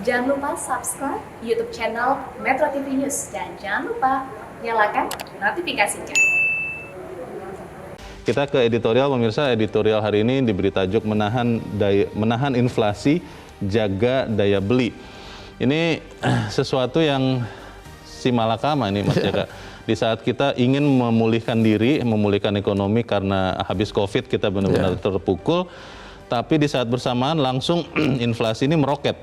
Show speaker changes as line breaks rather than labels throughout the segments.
Jangan lupa subscribe YouTube channel Metro TV News dan jangan lupa nyalakan notifikasinya.
Kita ke editorial, pemirsa. Editorial hari ini diberi tajuk menahan inflasi, jaga daya beli. Ini sesuatu yang si malakama ini, Mas Jaka. Di saat kita ingin memulihkan diri, memulihkan ekonomi karena habis COVID kita benar-benar terpukul, tapi di saat bersamaan langsung inflasi ini meroket.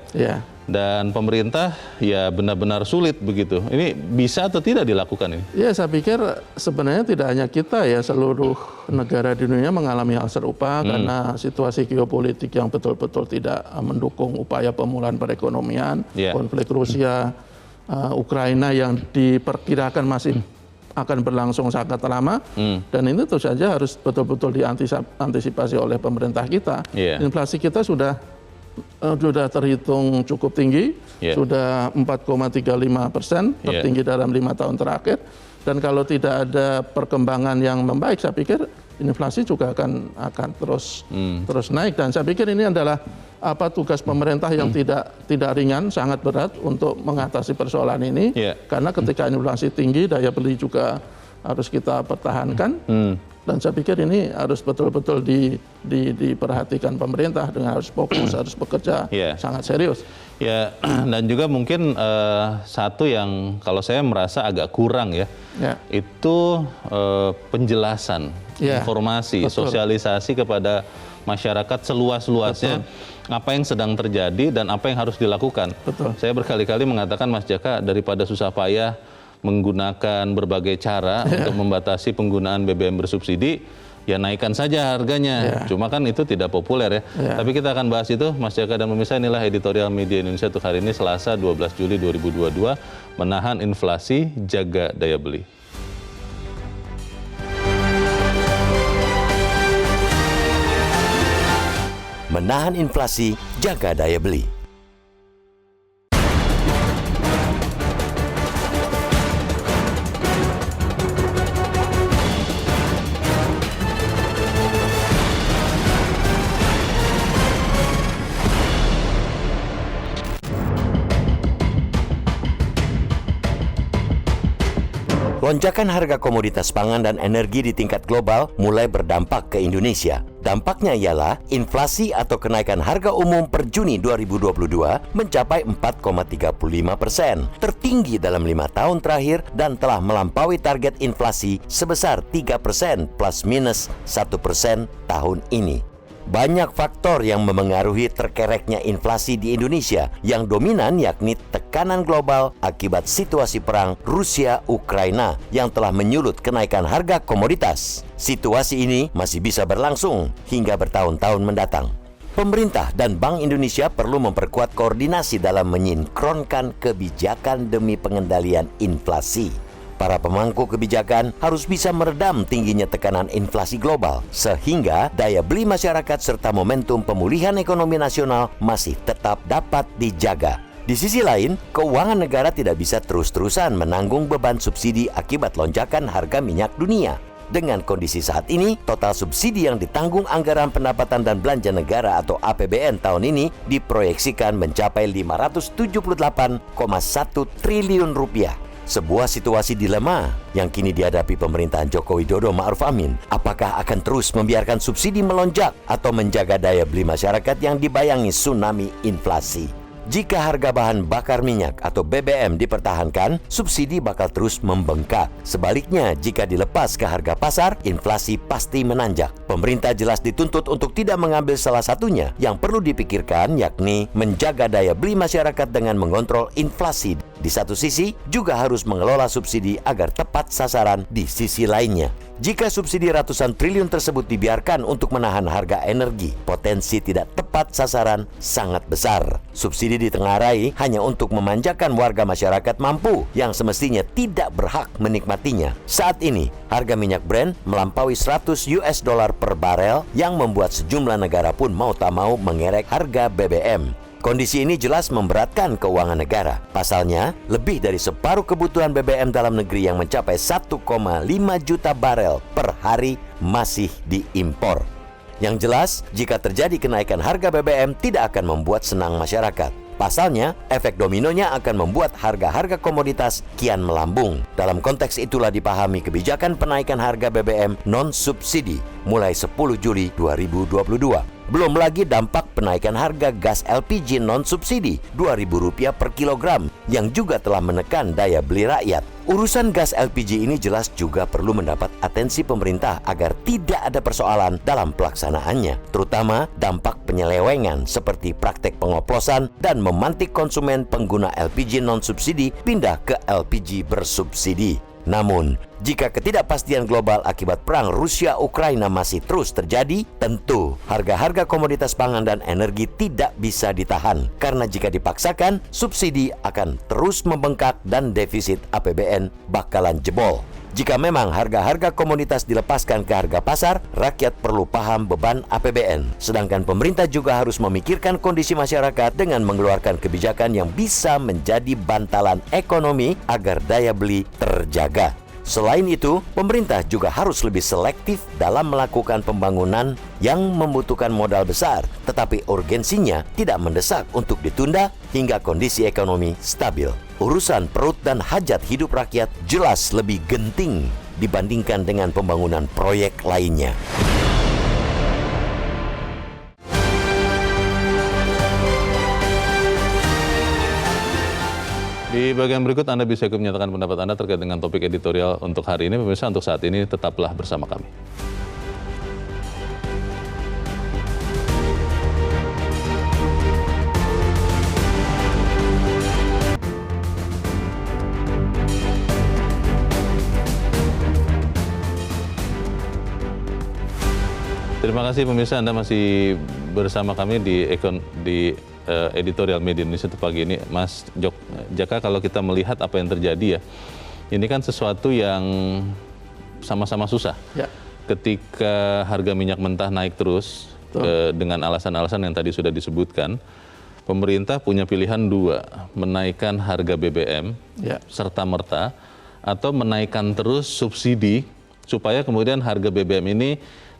Dan pemerintah ya benar-benar sulit begitu. Ini bisa atau tidak dilakukan ini?
Ya, saya pikir sebenarnya tidak hanya kita ya, seluruh negara di dunia mengalami hal serupa karena situasi geopolitik yang betul-betul tidak mendukung upaya pemulihan perekonomian, konflik Rusia, Ukraina yang diperkirakan masih akan berlangsung sangat lama, dan ini tentu saja harus betul-betul diantisipasi oleh pemerintah kita. Inflasi kita sudah terhitung cukup tinggi, sudah 4,35%, tertinggi dalam 5 tahun terakhir. Dan kalau tidak ada perkembangan yang membaik, saya pikir inflasi juga akan terus naik. Dan saya pikir ini adalah tugas pemerintah yang tidak ringan, sangat berat untuk mengatasi persoalan ini. Karena ketika inflasi tinggi, daya beli juga harus kita pertahankan. Dan saya pikir ini harus betul-betul diperhatikan pemerintah dengan harus fokus, harus bekerja sangat serius.
Ya, dan juga mungkin satu yang kalau saya merasa agak kurang itu penjelasan, informasi, sosialisasi kepada masyarakat seluas-luasnya apa yang sedang terjadi dan apa yang harus dilakukan. Saya berkali-kali mengatakan, Mas Jaka, daripada susah payah menggunakan berbagai cara untuk membatasi penggunaan BBM bersubsidi, ya naikkan saja harganya. Cuma kan itu tidak populer ya. Tapi kita akan bahas itu, Mas Jaka dan pemirsa. Inilah editorial Media Indonesia untuk hari ini, Selasa 12 Juli 2022, menahan inflasi, jaga daya beli.
Menahan inflasi, jaga daya beli. Lonjakan harga komoditas pangan dan energi di tingkat global mulai berdampak ke Indonesia. Dampaknya ialah inflasi atau kenaikan harga umum per Juni 2022 mencapai 4,35%, tertinggi dalam 5 tahun terakhir dan telah melampaui target inflasi sebesar 3% plus minus 1% tahun ini. Banyak faktor yang memengaruhi terkereknya inflasi di Indonesia, yang dominan yakni tekanan global akibat situasi perang Rusia-Ukraina yang telah menyulut kenaikan harga komoditas. Situasi ini masih bisa berlangsung hingga bertahun-tahun mendatang. Pemerintah dan Bank Indonesia perlu memperkuat koordinasi dalam menyinkronkan kebijakan demi pengendalian inflasi. Para pemangku kebijakan harus bisa meredam tingginya tekanan inflasi global, sehingga daya beli masyarakat serta momentum pemulihan ekonomi nasional masih tetap dapat dijaga. Di sisi lain, keuangan negara tidak bisa terus-terusan menanggung beban subsidi akibat lonjakan harga minyak dunia. Dengan kondisi saat ini, total subsidi yang ditanggung Anggaran Pendapatan dan Belanja Negara atau APBN tahun ini diproyeksikan mencapai 578,1 triliun rupiah. Sebuah situasi dilema yang kini dihadapi pemerintahan Joko Widodo Ma'ruf Amin. Apakah akan terus membiarkan subsidi melonjak atau menjaga daya beli masyarakat yang dibayangi tsunami inflasi? Jika harga bahan bakar minyak atau BBM dipertahankan, subsidi bakal terus membengkak. Sebaliknya, jika dilepas ke harga pasar, inflasi pasti menanjak. Pemerintah jelas dituntut untuk tidak mengambil salah satunya. Yang perlu dipikirkan yakni menjaga daya beli masyarakat dengan mengontrol inflasi. Di satu sisi, juga harus mengelola subsidi agar tepat sasaran di sisi lainnya. Jika subsidi ratusan triliun tersebut dibiarkan untuk menahan harga energi, potensi tidak tepat sasaran sangat besar. Subsidi ditengarai hanya untuk memanjakan warga masyarakat mampu yang semestinya tidak berhak menikmatinya. Saat ini, harga minyak Brent melampaui $100 per barel yang membuat sejumlah negara pun mau tak mau mengerek harga BBM. Kondisi ini jelas memberatkan keuangan negara. Pasalnya, lebih dari separuh kebutuhan BBM dalam negeri yang mencapai 1,5 juta barel per hari masih diimpor. Yang jelas, jika terjadi kenaikan harga BBM tidak akan membuat senang masyarakat. Pasalnya, efek dominonya akan membuat harga-harga komoditas kian melambung. Dalam konteks itulah dipahami kebijakan penaikan harga BBM non-subsidi mulai 10 Juli 2022. Belum lagi dampak penaikan harga gas LPG non-subsidi Rp2.000 per kilogram yang juga telah menekan daya beli rakyat. Urusan gas LPG ini jelas juga perlu mendapat atensi pemerintah agar tidak ada persoalan dalam pelaksanaannya, terutama dampak penyelewengan seperti praktek pengoplosan dan memantik konsumen pengguna LPG non-subsidi pindah ke LPG bersubsidi. Namun, jika ketidakpastian global akibat perang Rusia-Ukraina masih terus terjadi, tentu harga-harga komoditas pangan dan energi tidak bisa ditahan. Karena jika dipaksakan, subsidi akan terus membengkak dan defisit APBN bakalan jebol. Jika memang harga-harga komoditas dilepaskan ke harga pasar, rakyat perlu paham beban APBN. Sedangkan pemerintah juga harus memikirkan kondisi masyarakat dengan mengeluarkan kebijakan yang bisa menjadi bantalan ekonomi agar daya beli terjaga. Selain itu, pemerintah juga harus lebih selektif dalam melakukan pembangunan yang membutuhkan modal besar, tetapi urgensinya tidak mendesak untuk ditunda hingga kondisi ekonomi stabil. Urusan perut dan hajat hidup rakyat jelas lebih genting dibandingkan dengan pembangunan proyek lainnya.
Di bagian berikut Anda bisa ikut menyatakan pendapat Anda terkait dengan topik editorial untuk hari ini. Pemirsa, untuk saat ini tetaplah bersama kami. Terima kasih pemirsa, Anda masih bersama kami di editorial Media Indonesia pagi ini. Mas Jaka, kalau kita melihat apa yang terjadi ya, ini kan sesuatu yang sama-sama susah. Ya. Ketika harga minyak mentah naik terus dengan alasan-alasan yang tadi sudah disebutkan, pemerintah punya pilihan dua, menaikkan harga BBM serta-merta atau menaikkan terus subsidi supaya kemudian harga BBM ini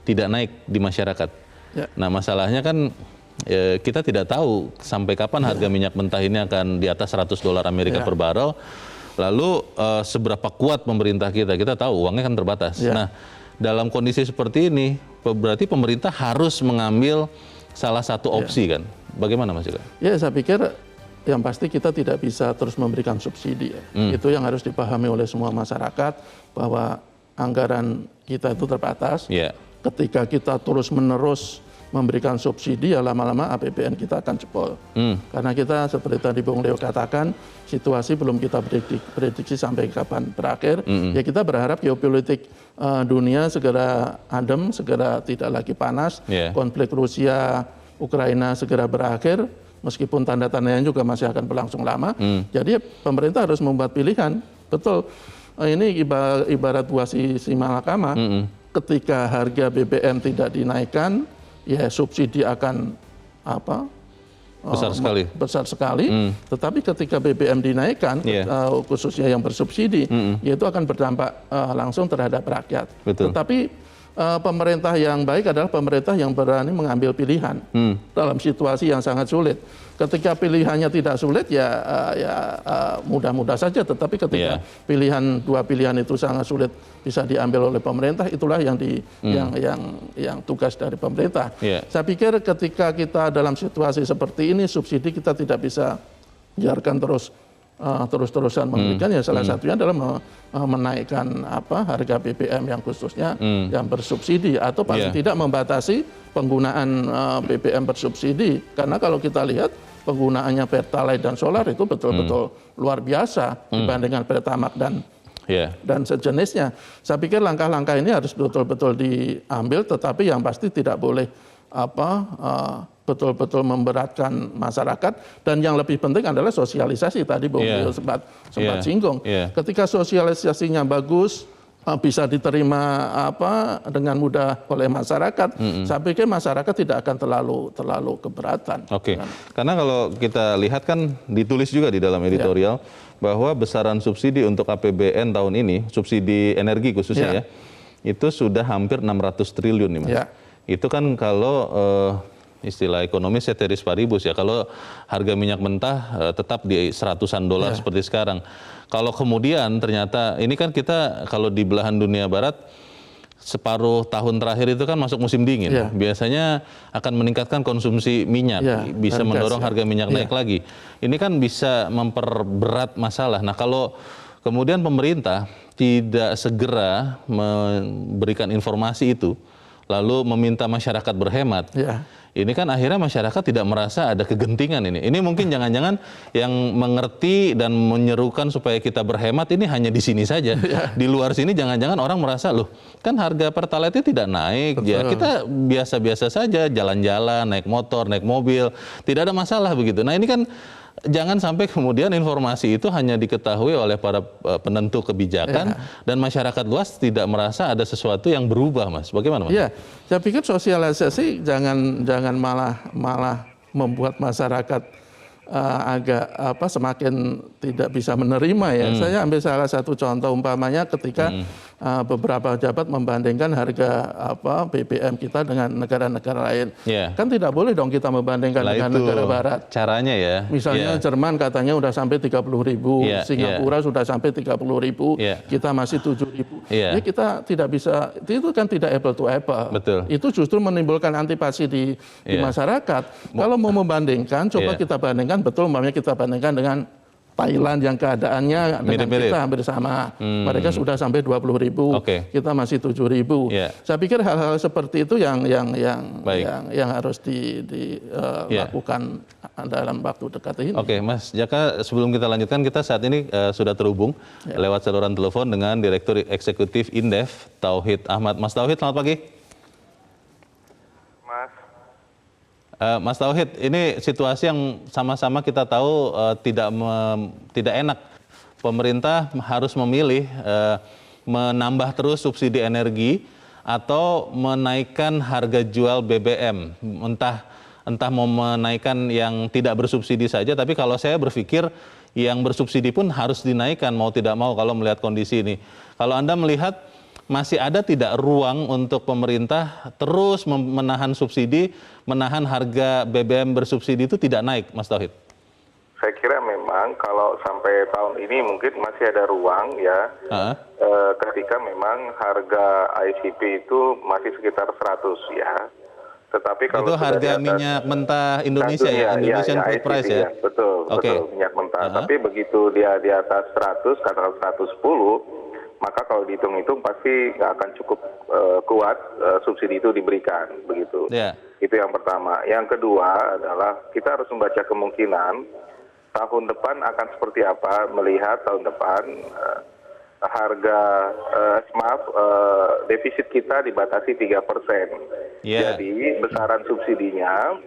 tidak naik di masyarakat. Ya. Nah, masalahnya kan kita tidak tahu sampai kapan harga minyak mentah ini akan di atas $100 Amerika per barrel. Lalu seberapa kuat pemerintah kita tahu uangnya kan terbatas. Nah, dalam kondisi seperti ini berarti pemerintah harus mengambil salah satu opsi kan. Bagaimana Mas Jaka?
Ya, saya pikir yang pasti kita tidak bisa terus memberikan subsidi ya. Itu yang harus dipahami oleh semua masyarakat bahwa anggaran kita itu terbatas. Ketika kita terus-menerus memberikan subsidi, ya lama-lama APBN kita akan jebol. Karena kita seperti tadi Bung Leo katakan, situasi belum kita prediksi sampai kapan berakhir. Ya kita berharap geopolitik dunia segera adem, segera tidak lagi panas. Konflik Rusia-Ukraina segera berakhir, meskipun tanda-tandanya juga masih akan berlangsung lama. Jadi pemerintah harus membuat pilihan. Betul, ini ibarat buah si malakama. Ketika harga BBM tidak dinaikkan, ya subsidi akan besar sekali. Tetapi ketika BBM dinaikkan, khususnya yang bersubsidi, itu akan berdampak langsung terhadap rakyat. Tetapi pemerintah yang baik adalah pemerintah yang berani mengambil pilihan dalam situasi yang sangat sulit. Ketika pilihannya tidak sulit, mudah-mudah saja. Tetapi ketika dua pilihan itu sangat sulit bisa diambil oleh pemerintah, itulah yang tugas dari pemerintah. Saya pikir ketika kita dalam situasi seperti ini, subsidi kita tidak bisa biarkan terus-terusan memberikan. Ya salah satunya adalah menaikkan harga BBM yang khususnya yang bersubsidi, atau paling tidak membatasi penggunaan BBM bersubsidi. Karena kalau kita lihat penggunaannya Pertalite dan solar itu betul-betul luar biasa dibandingkan Pertamax dan sejenisnya. Saya pikir langkah-langkah ini harus betul-betul diambil, tetapi yang pasti tidak boleh betul-betul memberatkan masyarakat. Dan yang lebih penting adalah sosialisasi. Tadi Bung Leo sempat singgung. Ketika sosialisasinya bagus, bisa diterima dengan mudah oleh masyarakat, saya pikir masyarakat tidak akan terlalu keberatan.
Karena kalau kita lihat kan ditulis juga di dalam editorial bahwa besaran subsidi untuk APBN tahun ini, subsidi energi khususnya itu sudah hampir 600 triliun nih Mas. Itu kan kalau istilah ekonomis ceteris paribus ya. Kalau harga minyak mentah tetap di $100-an seperti sekarang. Kalau kemudian ternyata ini kan kita kalau di belahan dunia barat separuh tahun terakhir itu kan masuk musim dingin. Biasanya akan meningkatkan konsumsi minyak, bisa mendorong harga minyak naik lagi. Ini kan bisa memperberat masalah. Nah, kalau kemudian pemerintah tidak segera memberikan informasi itu, lalu meminta masyarakat berhemat, ini kan akhirnya masyarakat tidak merasa ada kegentingan ini. Ini mungkin jangan-jangan yang mengerti dan menyerukan supaya kita berhemat ini hanya di sini saja. Di luar sini jangan-jangan orang merasa, loh kan harga Pertalite tidak naik, ya kita biasa-biasa saja jalan-jalan, naik motor, naik mobil, tidak ada masalah begitu. Nah ini kan jangan sampai kemudian informasi itu hanya diketahui oleh para penentu kebijakan dan masyarakat luas tidak merasa ada sesuatu yang berubah, Mas. Bagaimana, Mas?
Ya, saya pikir sosialisasi jangan malah membuat masyarakat agak semakin tidak bisa menerima ya. Saya ambil salah satu contoh umpamanya ketika beberapa pejabat membandingkan harga BBM kita dengan negara-negara lain. Kan tidak boleh dong kita membandingkan dengan negara barat.
Caranya ya.
Misalnya Jerman katanya udah sampai 30.000, Singapura sudah sampai 30.000, kita masih 7.000. Ya kita tidak bisa, itu kan tidak apple to apple.
Betul.
Itu justru menimbulkan antipati di masyarakat. Kalau mau membandingkan, coba kita bandingkan, betul umpamanya kita bandingkan dengan Thailand yang keadaannya dengan kita hampir sama. Mereka sudah sampai 20.000, kita masih 7.000. Saya pikir hal-hal seperti itu yang harus dilakukan dalam waktu dekat ini.
Oke, Mas Jaka, sebelum kita lanjutkan, kita saat ini sudah terhubung lewat saluran telepon dengan Direktur Eksekutif Indef, Tauhid Ahmad. Mas Tauhid, selamat pagi. Mas Tauhid, ini situasi yang sama-sama kita tahu tidak enak. Pemerintah harus memilih menambah terus subsidi energi atau menaikkan harga jual BBM. Entah mau menaikkan yang tidak bersubsidi saja, tapi kalau saya berpikir yang bersubsidi pun harus dinaikkan mau tidak mau kalau melihat kondisi ini. Kalau Anda melihat masih ada tidak ruang untuk pemerintah terus menahan subsidi, menahan harga BBM bersubsidi itu tidak naik, Mas Tauhid?
Saya kira memang kalau sampai tahun ini mungkin masih ada ruang ya, ketika memang harga ICP itu masih sekitar 100 ya. Tetapi kalau
itu harga minyak mentah Indonesia ya, Indonesian Crude Price ya?
Betul, minyak mentah. Tapi begitu dia di atas 100, katakan 110, maka kalau dihitung-hitung pasti nggak akan cukup kuat subsidi itu diberikan, begitu. Itu yang pertama. Yang kedua adalah kita harus membaca kemungkinan tahun depan akan seperti apa, melihat tahun depan defisit kita dibatasi 3%. Jadi besaran subsidinya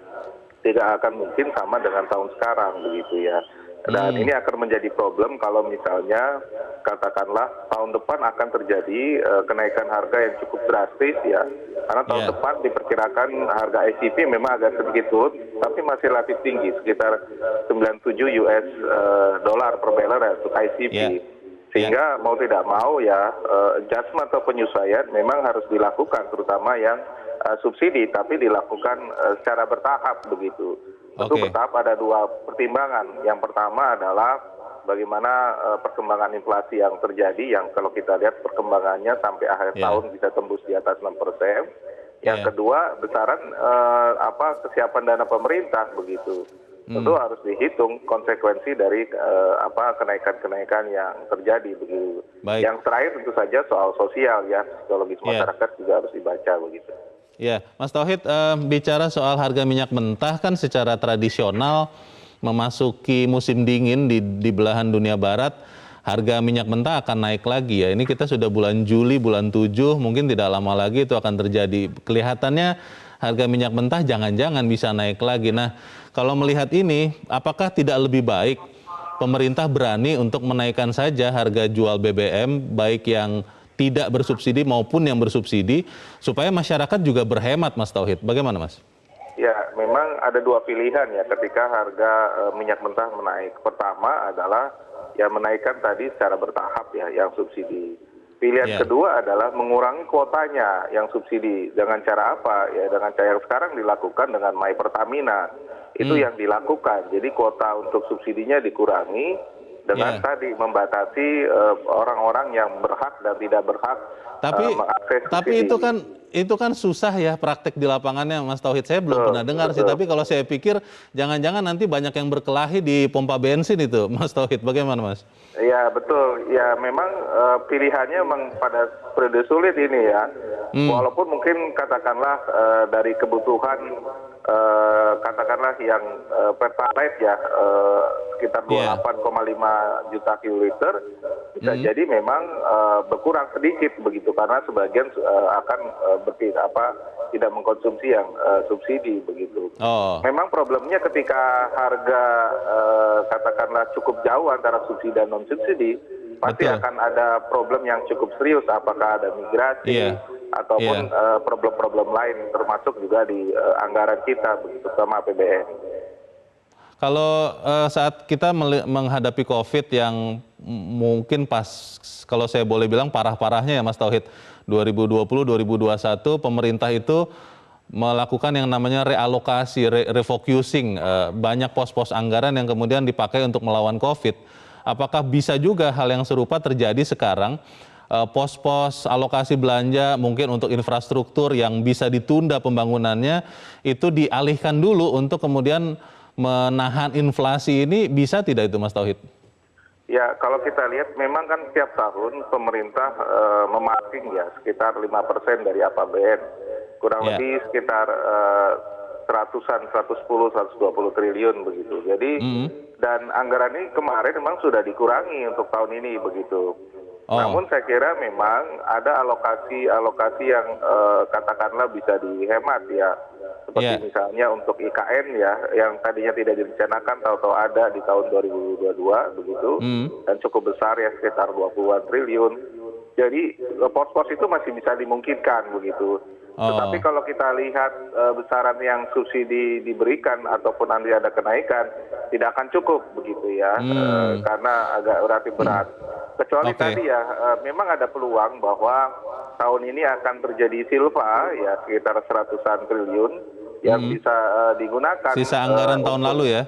tidak akan mungkin sama dengan tahun sekarang, begitu ya. Dan ini akan menjadi problem kalau misalnya katakanlah tahun depan akan terjadi kenaikan harga yang cukup drastis ya. Karena tahun depan diperkirakan harga ICP memang agak sedikit turun, tapi masih relatif tinggi, sekitar 97 US dolar per barrel ya, untuk ICP. Sehingga mau tidak mau ya adjustment atau penyesuaian memang harus dilakukan, terutama yang subsidi, tapi dilakukan secara bertahap begitu. Tentu bertahap ada dua pertimbangan. Yang pertama adalah bagaimana perkembangan inflasi yang terjadi, yang kalau kita lihat perkembangannya sampai akhir tahun bisa tembus di atas 6%. Yang kedua, besaran kesiapan dana pemerintah begitu. Tentu harus dihitung konsekuensi dari kenaikan-kenaikan yang terjadi begitu. Yang terakhir tentu saja soal sosial ya, psikologis masyarakat juga harus dibaca begitu.
Ya, Mas Tauhid, bicara soal harga minyak mentah kan secara tradisional memasuki musim dingin di belahan dunia barat, harga minyak mentah akan naik lagi ya. Ini kita sudah bulan Juli, bulan 7, mungkin tidak lama lagi itu akan terjadi. Kelihatannya harga minyak mentah jangan-jangan bisa naik lagi. Nah, kalau melihat ini, apakah tidak lebih baik pemerintah berani untuk menaikkan saja harga jual BBM, baik yang tidak bersubsidi maupun yang bersubsidi, supaya masyarakat juga berhemat, Mas Tauhid. Bagaimana, Mas?
Ya, memang ada dua pilihan ya ketika harga minyak mentah menaik. Pertama adalah ya menaikkan tadi secara bertahap ya, yang subsidi. Pilihan kedua adalah mengurangi kuotanya yang subsidi. Dengan cara apa? Ya dengan cara yang sekarang dilakukan dengan My Pertamina. Itu yang dilakukan. Jadi kuota untuk subsidinya dikurangi dengan tadi membatasi orang-orang yang berhak dan tidak berhak mengakses subsidi.
Tapi itu kan susah ya praktek di lapangannya, Mas Tauhid. Saya belum pernah dengar sih, tapi kalau saya pikir jangan-jangan nanti banyak yang berkelahi di pompa bensin itu, Mas Tauhid. Bagaimana, Mas?
Ya betul, ya memang pilihannya memang pada periode sulit ini ya. Walaupun mungkin katakanlah dari kebutuhan katakanlah yang pertalite ya sekitar 28,5 juta kiloliter bisa jadi memang berkurang sedikit begitu karena sebagian akan tidak mengkonsumsi yang subsidi begitu. Memang problemnya ketika harga katakanlah cukup jauh antara subsidi dan non subsidi pasti akan ada problem yang cukup serius, apakah ada migrasi ataupun problem-problem lain termasuk juga di anggaran kita begitu sama APBN.
Kalau saat kita menghadapi COVID yang mungkin pas, kalau saya boleh bilang parah-parahnya ya Mas Tauhid, 2020-2021 pemerintah itu melakukan yang namanya realokasi, refocusing, banyak pos-pos anggaran yang kemudian dipakai untuk melawan COVID. Apakah bisa juga hal yang serupa terjadi sekarang? Pos-pos alokasi belanja mungkin untuk infrastruktur yang bisa ditunda pembangunannya itu dialihkan dulu untuk kemudian menahan inflasi ini, bisa tidak itu Mas Tauhid?
Ya, kalau kita lihat memang kan setiap tahun pemerintah memarking ya sekitar 5% dari APBN. Kurang lebih sekitar 110-120 triliun begitu. Jadi dan anggaran ini kemarin memang sudah dikurangi untuk tahun ini begitu. Namun saya kira memang ada alokasi yang katakanlah bisa dihemat ya. Seperti misalnya untuk IKN ya, yang tadinya tidak direncanakan tahu-tahu ada di tahun 2022 begitu, dan cukup besar ya sekitar 20-an triliun. Jadi pos-pos itu masih bisa dimungkinkan begitu. Tetapi kalau kita lihat besaran yang subsidi diberikan ataupun nanti ada kenaikan, tidak akan cukup begitu ya, karena agak relatif berat. Kecuali tadi ya, memang ada peluang bahwa tahun ini akan terjadi silva ya sekitar 100-an triliun yang bisa digunakan.
Sisa anggaran tahun lalu ya?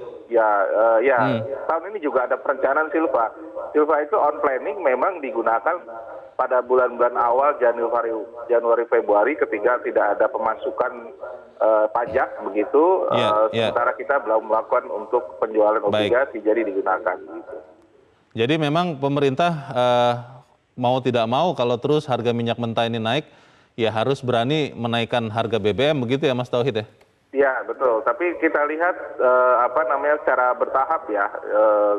Tahun ini juga ada perencanaan silva. Silva itu on planning memang digunakan pada bulan-bulan awal Januari Februari ketika tidak ada pemasukan pajak begitu, sementara kita belum melakukan untuk penjualan obligasi, jadi digunakan gitu.
Jadi memang pemerintah mau tidak mau kalau terus harga minyak mentah ini naik, ya harus berani menaikkan harga BBM begitu ya Mas Tauhid ya?
Ya betul, tapi kita lihat secara bertahap ya.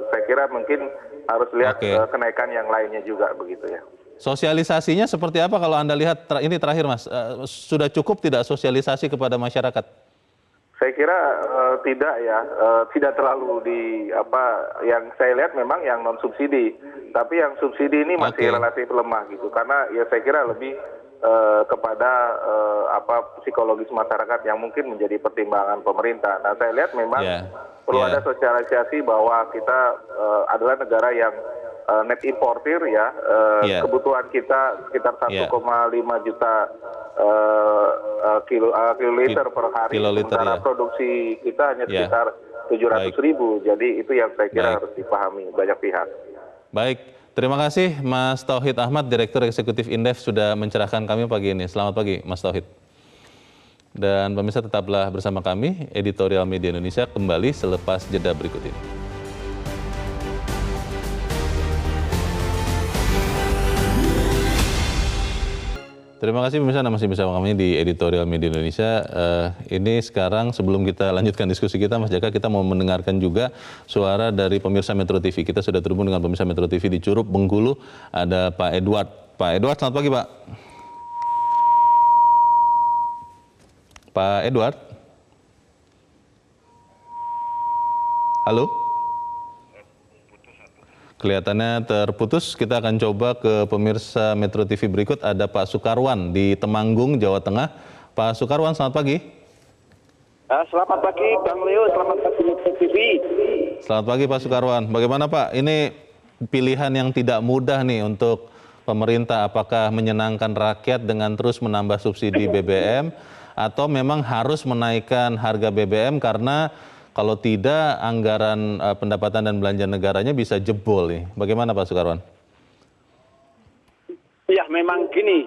Saya kira mungkin harus lihat kenaikan yang lainnya juga begitu ya.
Sosialisasinya seperti apa kalau Anda lihat ini terakhir Mas, sudah cukup tidak sosialisasi kepada masyarakat?
Saya kira tidak ya, tidak terlalu yang saya lihat memang yang non subsidi, tapi yang subsidi ini masih relatif lemah gitu, karena ya saya kira lebih kepada psikologis masyarakat yang mungkin menjadi pertimbangan pemerintah. Nah saya lihat memang perlu ada sosialisasi bahwa kita adalah negara yang net importer ya, kebutuhan kita sekitar 1,5 juta kiloliter per hari, sementara produksi kita hanya sekitar 700.000. Jadi itu yang saya kira harus dipahami banyak pihak.
Baik, terima kasih Mas Tauhid Ahmad, Direktur Eksekutif Indef sudah mencerahkan kami pagi ini. Selamat pagi Mas Tauhid. Dan pemirsa tetaplah bersama kami, Editorial Media Indonesia kembali selepas jeda berikut ini. Terima kasih pemirsa, Anda masih bersama kami di Editorial Media Indonesia. Ini sekarang sebelum kita lanjutkan diskusi kita, Mas Jaka, kita mau mendengarkan juga suara dari pemirsa Metro TV. Kita sudah terhubung dengan pemirsa Metro TV di Curup, Bengkulu. Ada Pak Edward. Pak Edward, selamat pagi Pak. Pak Edward. Halo. Kelihatannya terputus, kita akan coba ke pemirsa Metro TV berikut. Ada Pak Sukarwan di Temanggung, Jawa Tengah. Pak Sukarwan, selamat pagi.
Selamat pagi Bang Leo, selamat pagi Metro TV.
Selamat pagi Pak Sukarwan. Bagaimana Pak, ini pilihan yang tidak mudah nih untuk pemerintah? Apakah menyenangkan rakyat dengan terus menambah subsidi BBM atau memang harus menaikkan harga BBM karena kalau tidak anggaran pendapatan dan belanja negaranya bisa jebol nih. Bagaimana Pak Sukarwan?
Ya memang gini,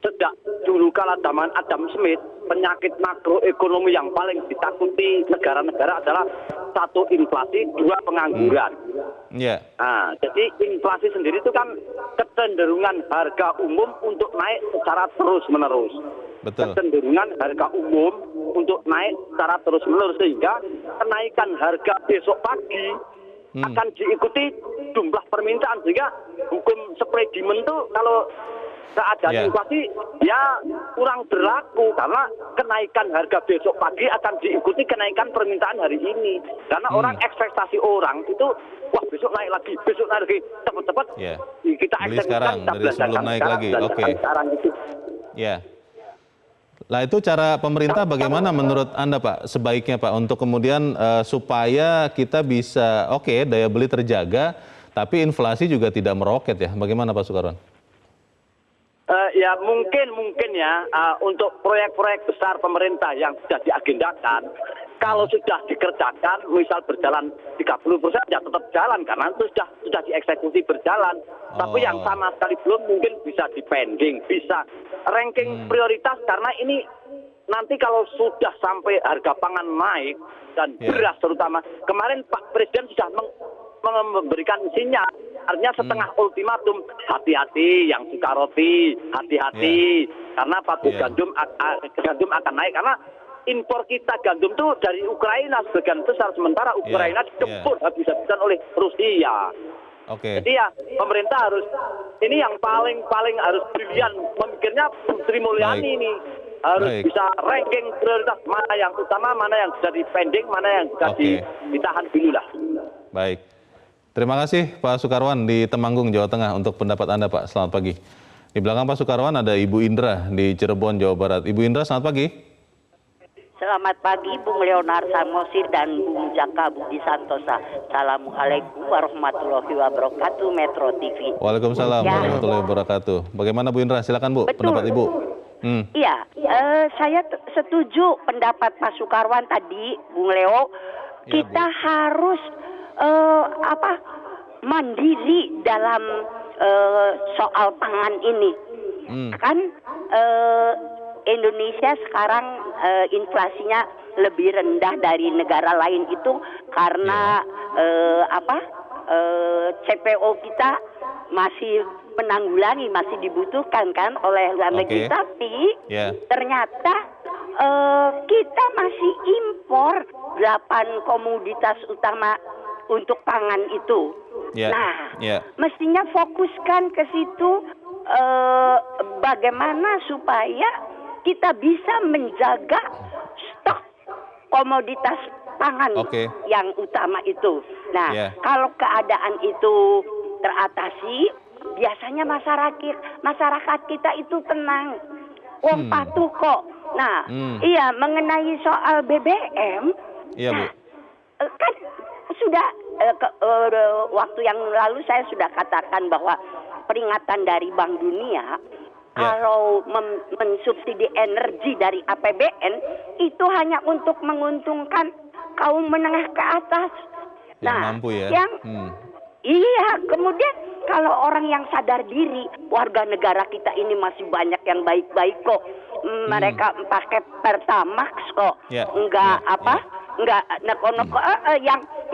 sejak dulu kala zaman Adam Smith, penyakit makroekonomi yang paling ditakuti negara-negara adalah satu inflasi, dua pengangguran. Nah, jadi inflasi sendiri itu kan kecenderungan harga umum untuk naik secara terus-menerus.
Betul.
Kecenderungan harga umum untuk naik secara terus-menerus sehingga kenaikan harga besok pagi akan diikuti jumlah permintaan, sehingga hukum supply demand itu kalau keadaan inflasi ya kurang berlaku karena kenaikan harga besok pagi akan diikuti kenaikan permintaan hari ini karena orang ekspektasi orang itu wah besok naik lagi cepat-cepat kita
beli sekarang dari sebelum naik lagi. Oke.
Gitu.
Nah itu cara pemerintah bagaimana menurut Anda Pak sebaiknya Pak untuk kemudian supaya kita bisa daya beli terjaga tapi inflasi juga tidak meroket ya, bagaimana Pak Sukarwan?
Ya mungkin ya untuk proyek-proyek besar pemerintah yang sudah diagendakan kalau sudah dikerjakan misal berjalan 30% ya tetap jalan karena itu sudah dieksekusi berjalan. Tapi yang sama sekali belum mungkin bisa dipending, bisa ranking prioritas karena ini nanti kalau sudah sampai harga pangan naik dan beras terutama kemarin Pak Presiden sudah memberikan sinyal artinya setengah ultimatum hati-hati yang suka roti hati-hati karena pagu gandum akan naik karena impor kita gandum tuh dari Ukraina sebagian besar sementara Ukraina dijemput habis-habisan oleh Rusia. Jadi ya pemerintah harus ini yang paling harus brilian memikirnya Sri Mulyani ini harus bisa ranking prioritas mana yang utama, mana yang bisa dipending, mana yang bisa ditahan dulu lah.
Baik. Terima kasih Pak Sukarwan di Temanggung, Jawa Tengah untuk pendapat Anda Pak. Selamat pagi. Di belakang Pak Sukarwan ada Ibu Indra di Cirebon, Jawa Barat. Ibu Indra, selamat pagi.
Selamat pagi Bung Leonard Samosi dan Bung Jaka Budi Santosa. Assalamualaikum warahmatullahi wabarakatuh, Metro TV.
Waalaikumsalam warahmatullahi wabarakatuh. Bagaimana Bu Indra? Silakan Bu, pendapat Ibu.
Iya, saya setuju pendapat Pak Sukarwan tadi, Bung Leo. Kita harus mandiri dalam soal pangan ini. Kan Indonesia sekarang inflasinya lebih rendah dari negara lain itu karena CPO kita masih menanggulangi, masih dibutuhkan kan oleh luar negeri. Tapi ternyata kita masih impor 8 komoditas utama untuk pangan itu. Mestinya fokuskan ke situ bagaimana supaya kita bisa menjaga stok komoditas pangan yang utama itu. Nah, kalau keadaan itu teratasi, biasanya masyarakat kita itu tenang. Wong patuh kok. Nah, mengenai soal BBM, kan sudah waktu yang lalu saya sudah katakan bahwa peringatan dari Bank Dunia kalau mensubsidi energi dari APBN itu hanya untuk menguntungkan kaum menengah ke atas.
Yang mampu ya.
Kemudian kalau orang yang sadar diri, warga negara kita ini masih banyak yang baik-baik kok. Mereka pakai Pertamax kok. Enggak neko-neko.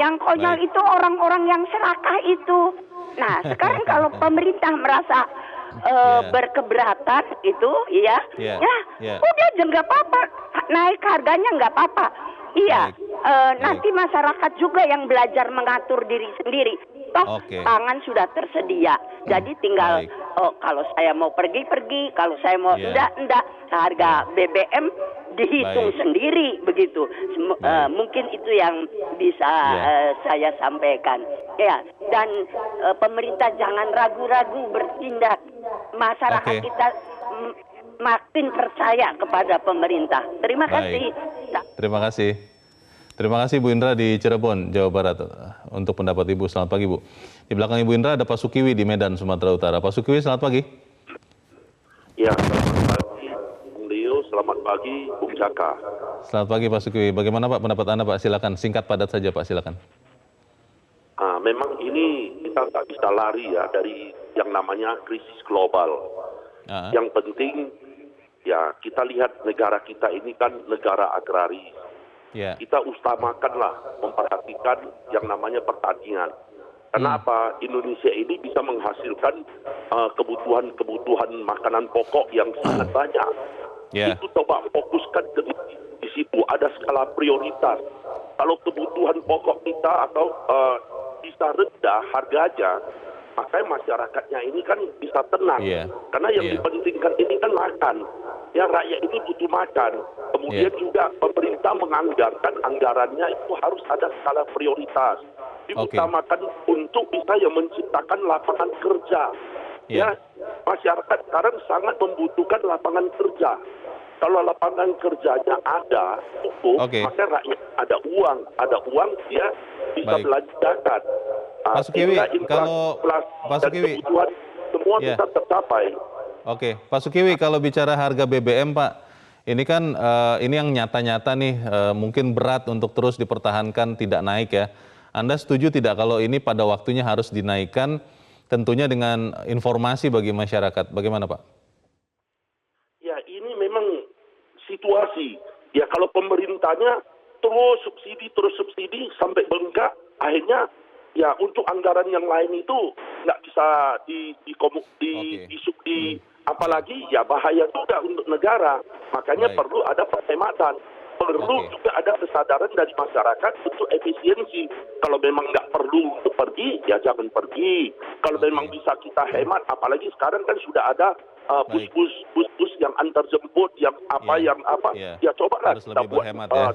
Yang konyol itu orang-orang yang serakah itu. Nah, sekarang kalau pemerintah merasa berkeberatan itu, udah nggak apa-apa, naik harganya nggak apa-apa. Nanti masyarakat juga yang belajar mengatur diri sendiri. Toh pangan sudah tersedia, jadi tinggal kalau saya mau pergi, kalau saya mau enggak, harga BBM dihitung sendiri begitu. Mungkin itu yang bisa saya sampaikan. Dan pemerintah jangan ragu-ragu bertindak. Masyarakat kita makin percaya kepada pemerintah. Terima kasih.
Terima kasih. Terima kasih Bu Indra di Cirebon, Jawa Barat untuk pendapat Ibu. Selamat pagi Bu. Di belakang Ibu Indra ada Pak Sukiwi di Medan, Sumatera Utara. Pak Sukiwi, selamat pagi.
Ya, selamat pagi Bung Leo, selamat pagi Bung Jaka.
Selamat pagi Pak Sukiwi. Bagaimana Pak pendapat Anda Pak? Silakan, singkat padat saja Pak, silakan.
Memang ini kita nggak bisa lari ya dari yang namanya krisis global. Yang penting ya kita lihat negara kita ini kan negara agraris. Kita utamakanlah memperhatikan yang namanya pertanian. Kenapa Indonesia ini bisa menghasilkan kebutuhan makanan pokok yang sangat banyak. Itu coba fokuskan di situ, ada skala prioritas. Kalau kebutuhan pokok kita atau bisa rendah harganya, makanya masyarakatnya ini kan bisa tenang. Karena yang dipentingkan ini kan makan. Ya, rakyat ini butuh makan. Kemudian juga pemerintah menganggarkan anggarannya itu harus ada skala prioritas. Diutamakan untuk bisa menciptakan lapangan kerja. Ya, masyarakat sekarang sangat membutuhkan lapangan kerja. Kalau lapangan kerjanya ada, cukup, maka rakyat ada uang dia bisa belanjakan.
Pak Sukiwi, kalau Pak Sukiwi,
kebutuhan semua bisa tercapai.
Oke, Pak Sukiwi, kalau bicara harga BBM, Pak, ini kan ini yang nyata-nyata nih, mungkin berat untuk terus dipertahankan tidak naik ya. Anda setuju tidak kalau ini pada waktunya harus dinaikkan, tentunya dengan informasi bagi masyarakat? Bagaimana, Pak?
Ya, ini memang situasi. Ya, kalau pemerintahnya terus subsidi sampai bengkak, akhirnya ya untuk anggaran yang lain itu nggak bisa apalagi ya bahaya juga untuk negara. Makanya perlu ada penghematan. Perlu juga ada kesadaran dari masyarakat untuk efisiensi. Kalau memang nggak perlu untuk pergi, ya jangan pergi. Kalau memang bisa kita hemat, apalagi sekarang kan sudah ada bus yang antar jemput, yang apa, ya cobalah kita buat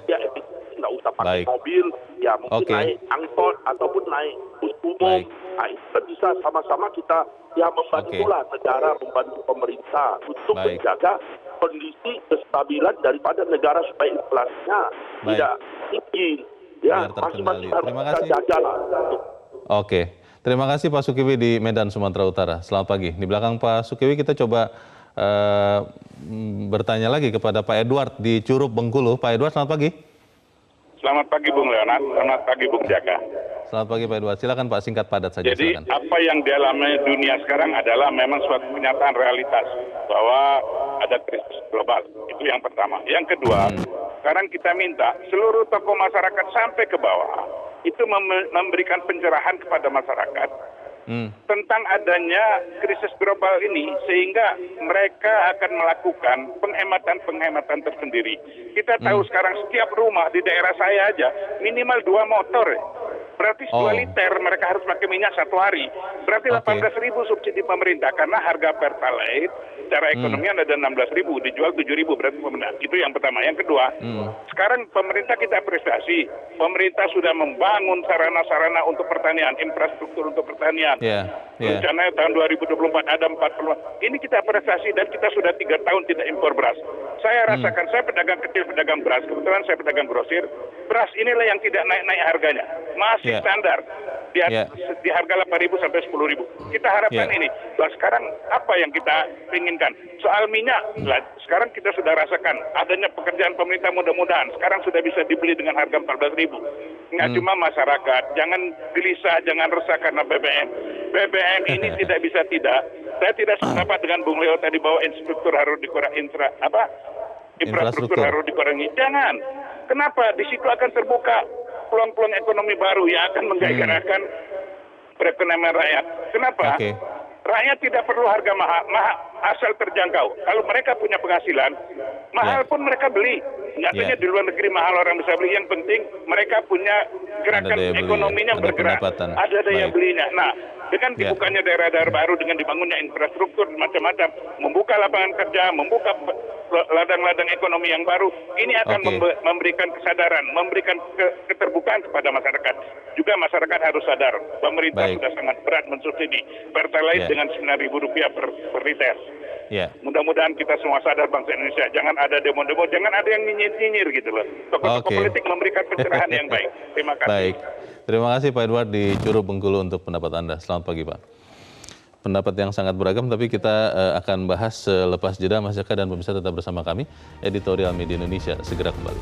dia efisiensi, nggak usah pakai mobil, ya mungkin naik angkot ataupun naik bus umum. Nah, itu kan bisa sama-sama kita ya membantulah negara, membantu pemerintah untuk menjaga kondisi kestabilan daripada negara supaya inflasinya tidak tinggi. Ya, masing-masing harus kita jagalah.
Oke. Terima kasih Pak Sukiwi di Medan, Sumatera Utara. Selamat pagi. Di belakang Pak Sukiwi kita coba bertanya lagi kepada Pak Edward di Curup, Bengkulu. Pak Edward, selamat pagi.
Selamat pagi Bung Leonard, selamat pagi Bung Jaka.
Selamat pagi Pak Edward. Silakan Pak, singkat padat saja.
Jadi
silakan.
apa yang dialami dunia sekarang adalah memang suatu kenyataan realitas bahwa ada krisis global. Itu yang pertama. Yang kedua, sekarang kita minta seluruh tokoh masyarakat sampai ke bawah itu memberikan pencerahan kepada masyarakat tentang adanya krisis global ini, sehingga mereka akan melakukan penghematan tersendiri. Kita tahu sekarang setiap rumah di daerah saya aja minimal 2 motor. Berarti 2 liter mereka harus pakai minyak 1 hari. Berarti 18.000 subsidi pemerintah, karena harga Pertalite secara ekonomian ada 16.000, dijual 7.000, berarti pemerintah. Itu yang pertama. Yang kedua, sekarang pemerintah kita apresiasi. Pemerintah sudah membangun sarana-sarana untuk pertanian, infrastruktur untuk pertanian. Rencananya tahun 2024 ada 40. Ini kita apresiasi dan kita sudah 3 tahun tidak impor beras. Saya rasakan, saya pedagang kecil, pedagang beras. Kebetulan saya pedagang grosir. Beras inilah yang tidak naik-naik harganya. Masih standar. Di harga 8.000 sampai 10.000. Kita harapkan ini. Nah, sekarang apa yang kita inginkan? Soal minyak, sekarang kita sudah rasakan adanya pekerjaan pemerintah, mudah-mudahan sekarang sudah bisa dibeli dengan harga 14.000. Nggak cuma masyarakat, jangan gelisah, jangan resah karena BBM. BBM ini tidak bisa tidak. Saya tidak sependapat dengan Bung Leo tadi bahwa infrastruktur harus dikurangi. Infrastruktur harus dikurangi. Jangan. Kenapa? Di situ akan terbuka peluang-peluang ekonomi baru yang akan menggairahkan perekonomian rakyat. Kenapa? Rakyat tidak perlu harga mahal, asal terjangkau. Kalau mereka punya penghasilan, mahal pun mereka beli. Nyatanya di luar negeri mahal orang bisa beli. Yang penting mereka punya gerakan ekonominya bergerak. Ada daya belinya. Nah, dengan dibukanya daerah-daerah baru, dengan dibangunnya infrastruktur macam-macam, membuka lapangan kerja, membuka ladang-ladang ekonomi yang baru, ini akan memberikan kesadaran, memberikan keterbukaan kepada masyarakat. Juga masyarakat harus sadar, pemerintah sudah sangat berat mensubsidi Pertalite dengan Rp9.000 per liter. Mudah-mudahan kita semua sadar, bangsa Indonesia, jangan ada demo-demo, jangan ada yang nyinyir gitu loh. Tokoh-tokoh politik memberikan pencerahan yang baik. Terima kasih.
Baik, terima kasih Pak Edward di Curug Bengkulu untuk pendapat Anda. Selamat pagi Pak. Pendapat yang sangat beragam, tapi kita akan bahas selepas jeda. Mas Jaka dan pemirsa tetap bersama kami. Editorial Media Indonesia segera kembali.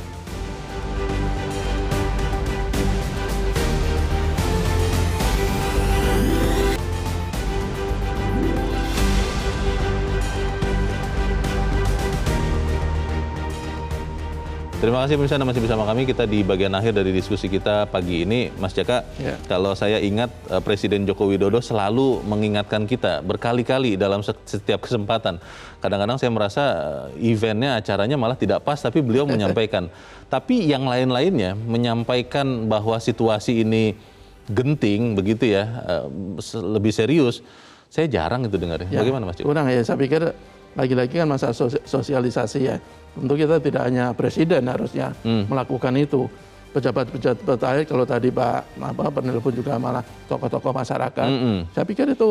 Terima kasih pemirsa Anda masih bersama kami. Kita di bagian akhir dari diskusi kita pagi ini. Mas Jaka, kalau saya ingat Presiden Joko Widodo selalu mengingatkan kita berkali-kali dalam setiap kesempatan. Kadang-kadang saya merasa eventnya, acaranya malah tidak pas, tapi beliau menyampaikan. Tapi yang lain-lainnya menyampaikan bahwa situasi ini genting, begitu ya, lebih serius. Saya jarang itu dengar. Bagaimana Mas Joko?
Kurang ya, saya pikir lagi-lagi kan masa sosialisasi ya. Tentu kita tidak hanya presiden harusnya melakukan itu. Pejabat-pejabat lain, kalau tadi Pak penelpon juga malah tokoh-tokoh masyarakat. Saya pikir itu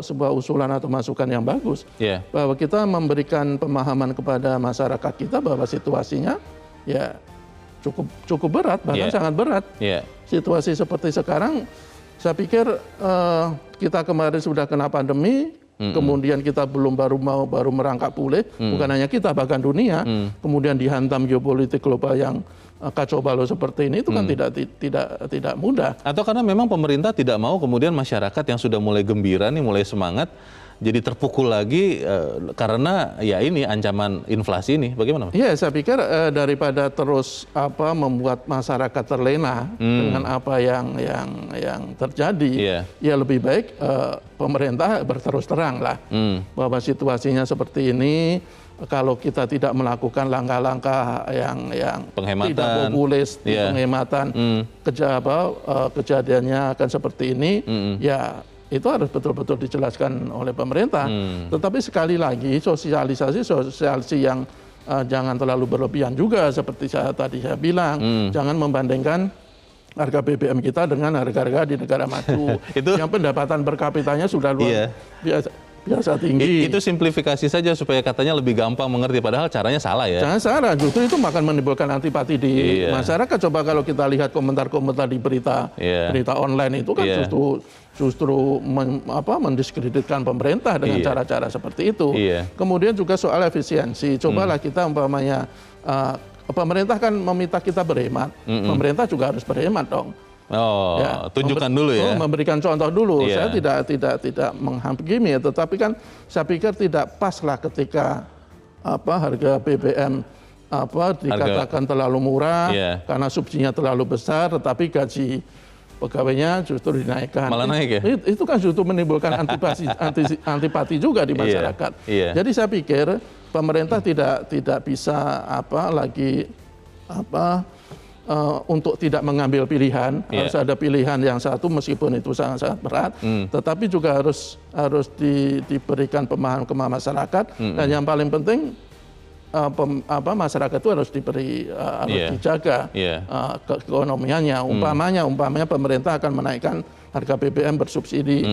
sebuah usulan atau masukan yang bagus. Bahwa kita memberikan pemahaman kepada masyarakat kita bahwa situasinya ya cukup berat, bahkan sangat berat. Situasi seperti sekarang, saya pikir kita kemarin sudah kena pandemi, kemudian kita baru merangkak pulih, bukan hanya kita, bahkan dunia, kemudian dihantam geopolitik global yang kacau balau seperti ini, itu kan tidak mudah.
Atau karena memang pemerintah tidak mau kemudian masyarakat yang sudah mulai gembira nih, mulai semangat, jadi terpukul lagi karena ya ini ancaman inflasi ini. Bagaimana Mas?
Iya, saya pikir daripada terus membuat masyarakat terlena dengan apa yang terjadi, ya lebih baik pemerintah berterus terang lah bahwa situasinya seperti ini. Kalau kita tidak melakukan langkah-langkah yang tidak populis, penghematan, kejadiannya akan seperti ini, ya itu harus betul-betul dijelaskan oleh pemerintah. Tetapi sekali lagi sosialisasi yang jangan terlalu berlebihan juga, seperti tadi saya bilang, jangan membandingkan harga BBM kita dengan harga-harga di negara maju yang pendapatan per kapitanya sudah luar biasa tinggi.
Itu simplifikasi saja supaya katanya lebih gampang mengerti, padahal caranya salah ya.
Jangan salah, justru itu akan menimbulkan antipati di masyarakat. Coba kalau kita lihat komentar-komentar di berita online itu kan justru mendiskreditkan pemerintah dengan cara-cara seperti itu. Kemudian juga soal efisiensi. Cobalah kita umpamanya pemerintah kan meminta kita berhemat, pemerintah juga harus berhemat dong.
Tunjukkan dulu ya.
Memberikan contoh dulu. Saya tidak menghakimi, tetapi kan saya pikir tidak pas lah ketika harga BBM dikatakan terlalu murah karena subsidinya terlalu besar, tetapi gaji pegawainya justru dinaikkan.
Malah naik ya?
Itu kan justru menimbulkan antipati juga di masyarakat. Jadi saya pikir pemerintah tidak bisa untuk tidak mengambil pilihan, harus ada pilihan yang satu meskipun itu sangat-sangat berat, tetapi juga harus diberikan pemahaman ke masyarakat, dan yang paling penting masyarakat itu harus dijaga keekonomiannya. Umpamanya pemerintah akan menaikkan harga BBM bersubsidi.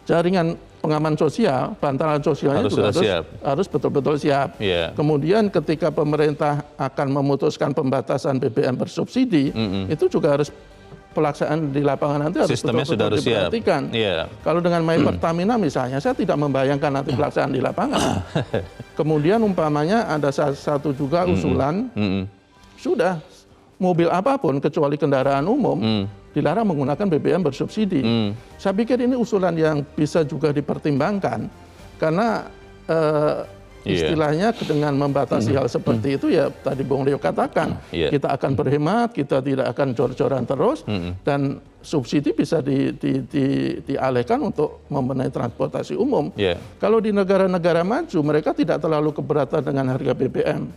Jaringan pengaman sosial, bantalan sosialnya juga harus betul-betul siap. Kemudian ketika pemerintah akan memutuskan pembatasan BBM bersubsidi, itu juga harus pelaksanaan di lapangan nanti harus betul-betul diperhatikan. Kalau dengan My Pertamina misalnya, saya tidak membayangkan nanti pelaksanaan di lapangan. Kemudian umpamanya ada satu juga usulan, sudah mobil apapun kecuali kendaraan umum dilarang menggunakan BBM bersubsidi. Saya pikir ini usulan yang bisa juga dipertimbangkan, karena istilahnya dengan membatasi hal seperti itu, ya tadi Bung Leo katakan, kita akan berhemat, kita tidak akan jor-joran terus, dan subsidi bisa dialihkan untuk membenahi transportasi umum. Kalau di negara-negara maju, mereka tidak terlalu keberatan dengan harga BBM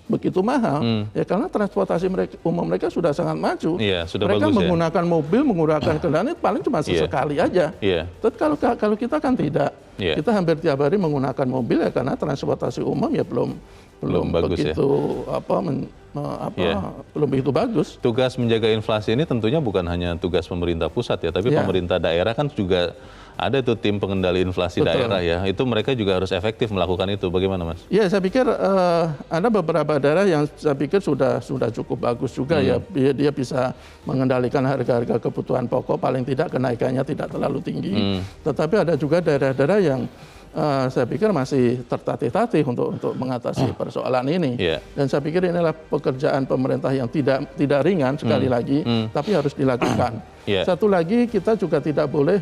begitu mahal? Ya karena transportasi umum mereka sudah sangat maju.
Iya, sudah
mereka
bagus,
menggunakan mobil, menggunakan kendaraan itu paling cuma sesekali aja. Tapi kalau kita kan tidak. Kita hampir tiap hari menggunakan mobil ya karena transportasi umum ya belum bagus begitu belum begitu bagus.
Tugas menjaga inflasi ini tentunya bukan hanya tugas pemerintah pusat ya, tapi pemerintah daerah kan juga ada tuh tim pengendali inflasi daerah ya. Itu mereka juga harus efektif melakukan itu. Bagaimana, Mas?
Ya, saya pikir ada beberapa daerah yang saya pikir sudah cukup bagus juga ya. Dia bisa mengendalikan harga-harga kebutuhan pokok, paling tidak kenaikannya tidak terlalu tinggi. Tetapi ada juga daerah-daerah yang saya pikir masih tertatih-tatih untuk mengatasi persoalan ini. Dan saya pikir inilah pekerjaan pemerintah yang tidak ringan sekali lagi, tapi harus dilakukan. Satu lagi, kita juga tidak boleh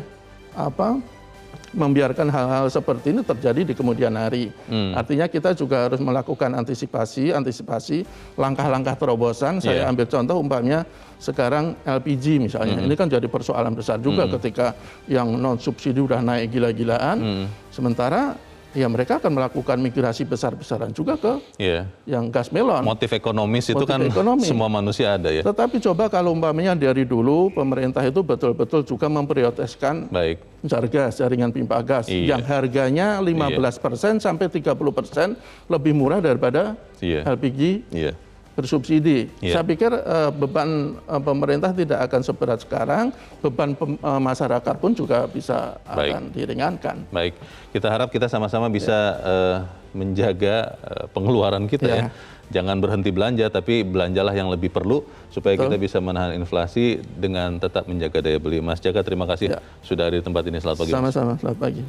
membiarkan hal-hal seperti ini terjadi di kemudian hari. Artinya kita juga harus melakukan antisipasi langkah-langkah terobosan. Saya ambil contoh umpamanya sekarang LPG misalnya. Ini kan jadi persoalan besar juga ketika yang non subsidi udah naik gila-gilaan. Sementara ya mereka akan melakukan migrasi besar-besaran juga ke yang gas melon.
Motif ekonomis itu kan semua manusia ada ya.
Tetapi coba kalau umpamanya dari dulu pemerintah itu betul-betul juga memprioritaskan gas, jaringan pipa gas yang harganya 15% sampai 30% lebih murah daripada LPG bersubsidi. Saya pikir beban pemerintah tidak akan seberat sekarang, beban masyarakat pun juga bisa akan diringankan.
Baik, kita harap kita sama-sama bisa menjaga pengeluaran kita ya. Jangan berhenti belanja, tapi belanjalah yang lebih perlu supaya kita bisa menahan inflasi dengan tetap menjaga daya beli. Mas Jaka, terima kasih sudah ada di tempat ini. Selamat pagi.
Sama-sama, selamat pagi.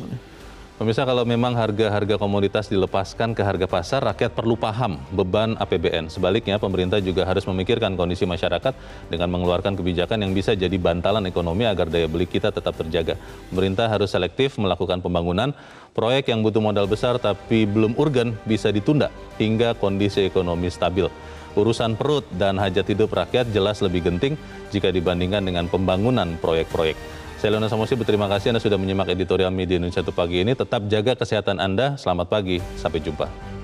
Pemirsa, kalau memang harga-harga komoditas dilepaskan ke harga pasar, rakyat perlu paham beban APBN. Sebaliknya, pemerintah juga harus memikirkan kondisi masyarakat dengan mengeluarkan kebijakan yang bisa jadi bantalan ekonomi agar daya beli kita tetap terjaga. Pemerintah harus selektif melakukan pembangunan, proyek yang butuh modal besar tapi belum urgen bisa ditunda hingga kondisi ekonomi stabil. Urusan perut dan hajat hidup rakyat jelas lebih genting jika dibandingkan dengan pembangunan proyek-proyek. Saya Leonard Samosi, berterima kasih Anda sudah menyimak editorial Media Indonesia Pagi ini. Tetap jaga kesehatan Anda. Selamat pagi, sampai jumpa.